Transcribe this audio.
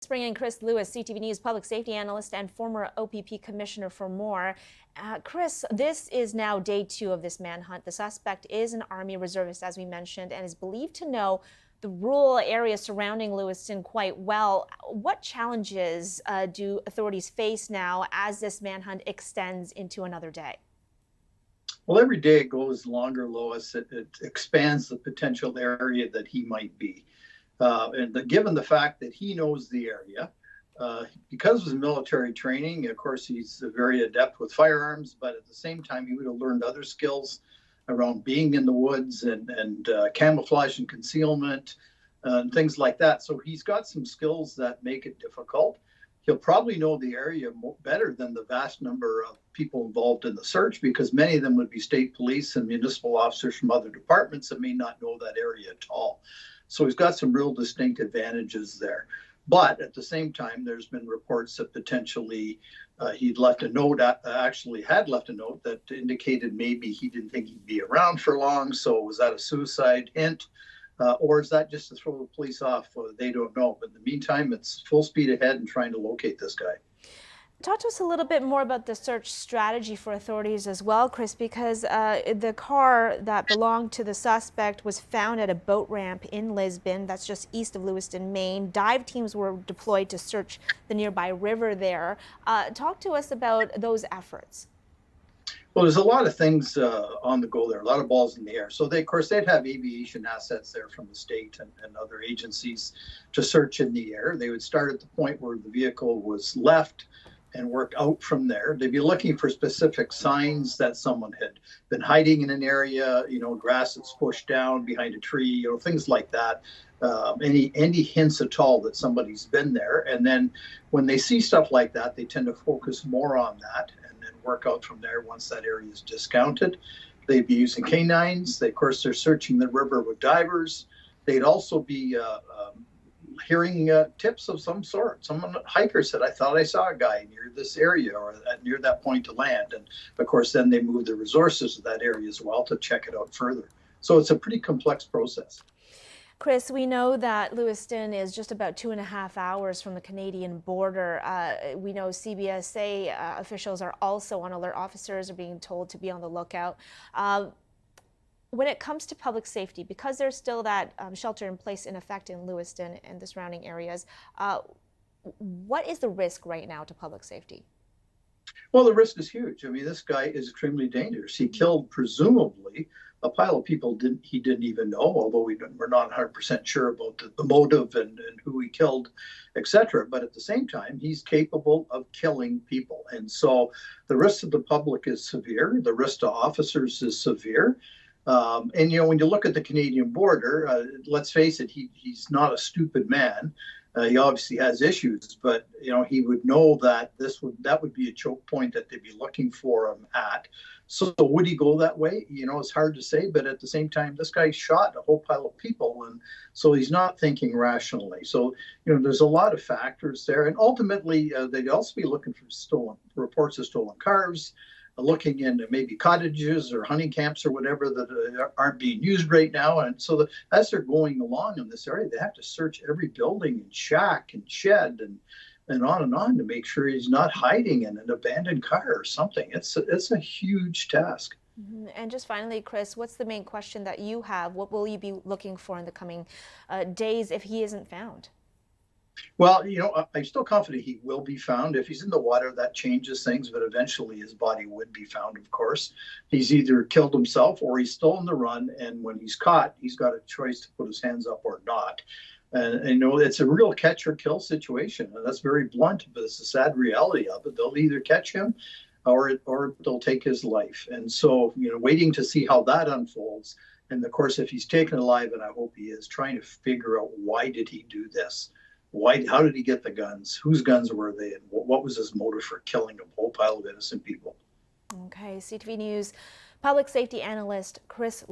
bring in Chris Lewis, CTV News public safety analyst and former OPP commissioner, for more. Chris, this is now day 2 of this manhunt. The suspect is an Army reservist, as we mentioned, and is believed to know the rural area surrounding Lewiston quite well. What challenges do authorities face now as this manhunt extends into another day? Well, every day it goes longer, Lois. It expands the potential area that he might be. Given the fact that he knows the area, because of his military training, of course, he's very adept with firearms, but at the same time, he would have learned other skills around being in the woods and camouflage and concealment and things like that. So he's got some skills that make it difficult. He'll probably know the area better than the vast number of people involved in the search, because many of them would be state police and municipal officers from other departments that may not know that area at all. So he's got some real distinct advantages there. But at the same time, there's been reports that potentially he'd left a note, actually had left a note that indicated maybe he didn't think he'd be around for long. So was that a suicide hint? Or is that just to throw the police off? They don't know. But in the meantime, it's full speed ahead in trying to locate this guy. Talk to us a little bit more about the search strategy for authorities as well, Chris, because the car that belonged to the suspect was found at a boat ramp in Lisbon. That's just east of Lewiston, Maine. Dive teams were deployed to search the nearby river there. Talk to us about those efforts. Well, there's a lot of things on the go there, a lot of balls in the air. So of course, they'd have aviation assets there from the state and other agencies to search in the air. They would start at the point where the vehicle was left and work out from there. They'd be looking for specific signs that someone had been hiding in an area, grass that's pushed down behind a tree, things like that. Any hints at all that somebody's been there. And then when they see stuff like that, they tend to focus more on that and then work out from there once that area is discounted. They'd be using canines. Of course, they're searching the river with divers. They'd also be hearing tips of some sort. Someone, hiker, said, I thought I saw a guy near this area or near that point of land. And of course, then they move the resources to that area as well to check it out further. So it's a pretty complex process. Chris, we know that Lewiston is just about 2.5 hours from the Canadian border. We know CBSA officials are also on alert. Officers are being told to be on the lookout. When it comes to public safety, because there's still that shelter in place in effect in Lewiston and the surrounding areas, what is the risk right now to public safety? Well, the risk is huge. I mean, this guy is extremely dangerous. He killed, presumably, a pile of people he didn't even know, although we're not 100% sure about the motive and who he killed, etc. But at the same time, he's capable of killing people. And so the risk to the public is severe. The risk to officers is severe. And, when you look at the Canadian border, let's face it, he's not a stupid man. He obviously has issues, but, he would know that that would be a choke point that they'd be looking for him at. So would he go that way? It's hard to say, but at the same time, this guy shot a whole pile of people, and so he's not thinking rationally. So, there's a lot of factors there. And ultimately, they'd also be looking for reports of stolen cars, looking into maybe cottages or hunting camps or whatever that aren't being used right now. And so as they're going along in this area, they have to search every building and shack and shed and on to make sure he's not hiding in an abandoned car or something. It's a huge task. And just finally, Chris, what's the main question that you have? What will you be looking for in the coming days if he isn't found? Well, I'm still confident he will be found. If he's in the water, that changes things, but eventually his body would be found, of course. He's either killed himself or he's still on the run, and when he's caught, he's got a choice to put his hands up or not. And it's a real catch or kill situation, and that's very blunt, but it's the sad reality of it. They'll either catch him or they'll take his life. And so, waiting to see how that unfolds. And of course, if he's taken alive, and I hope he is, trying to figure out why did he do this? How did he get the guns? Whose guns were they? And what was his motive for killing a whole pile of innocent people? Okay, CTV News public safety analyst Chris